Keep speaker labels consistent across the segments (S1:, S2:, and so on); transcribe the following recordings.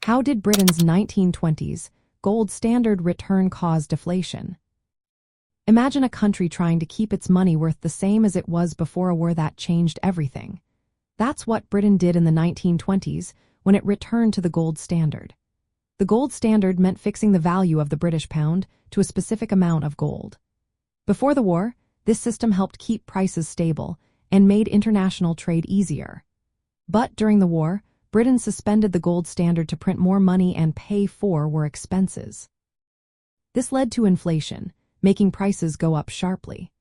S1: How did Britain's 1920s gold standard return cause deflation? Imagine a country trying to keep its money worth the same as it was before a war that changed everything. That's what Britain did in the 1920s when it returned to the gold standard. The gold standard meant fixing the value of the British pound to a specific amount of gold. Before the war, this system helped keep prices stable and made international trade easier. But during the war, Britain suspended the gold standard to print more money and pay for war expenses. This led to inflation, making prices go up sharply.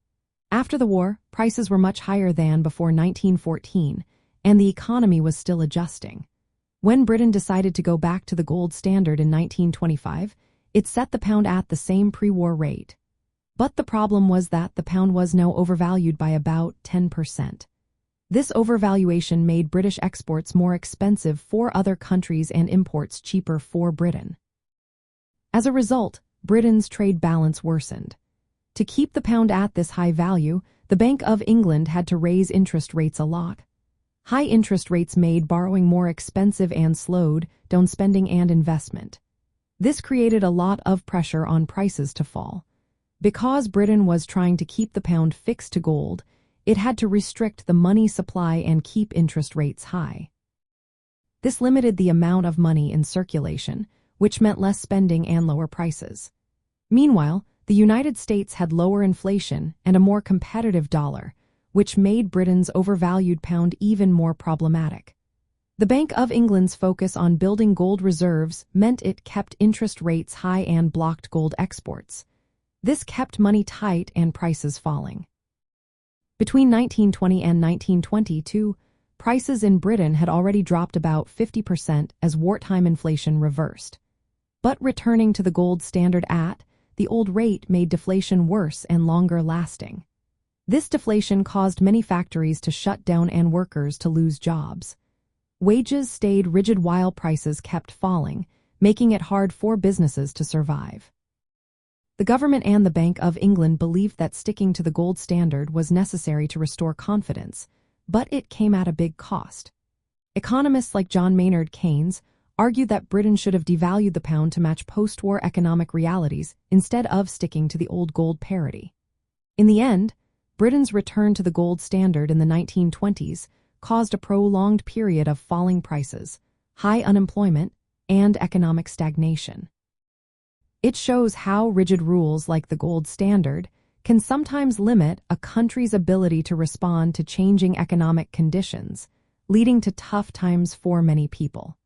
S1: After the war, prices were much higher than before 1914, and the economy was still adjusting. When Britain decided to go back to the gold standard in 1925, it set the pound at the same pre-war rate. But the problem was that the pound was now overvalued by about 10%. This overvaluation made British exports more expensive for other countries and imports cheaper for Britain. As a result, Britain's trade balance worsened. To keep the pound at this high value, the Bank of England had to raise interest rates a lot. High interest rates made borrowing more expensive and slowed down spending and investment. This created a lot of pressure on prices to fall. Because Britain was trying to keep the pound fixed to gold, it had to restrict the money supply and keep interest rates high. This limited the amount of money in circulation, which meant less spending and lower prices. Meanwhile, the United States had lower inflation and a more competitive dollar, which made Britain's overvalued pound even more problematic. The Bank of England's focus on building gold reserves meant it kept interest rates high and blocked gold exports. This kept money tight and prices falling. Between 1920 and 1922, prices in Britain had already dropped about 50% as wartime inflation reversed. But returning to the gold standard at the old rate made deflation worse and longer lasting. This deflation caused many factories to shut down and workers to lose jobs. Wages stayed rigid while prices kept falling, making it hard for businesses to survive. The government and the Bank of England believed that sticking to the gold standard was necessary to restore confidence, but it came at a big cost. Economists like John Maynard Keynes argued that Britain should have devalued the pound to match post-war economic realities instead of sticking to the old gold parity. In the end, Britain's return to the gold standard in the 1920s caused a prolonged period of falling prices, high unemployment, and economic stagnation. It shows how rigid rules like the gold standard can sometimes limit a country's ability to respond to changing economic conditions, leading to tough times for many people.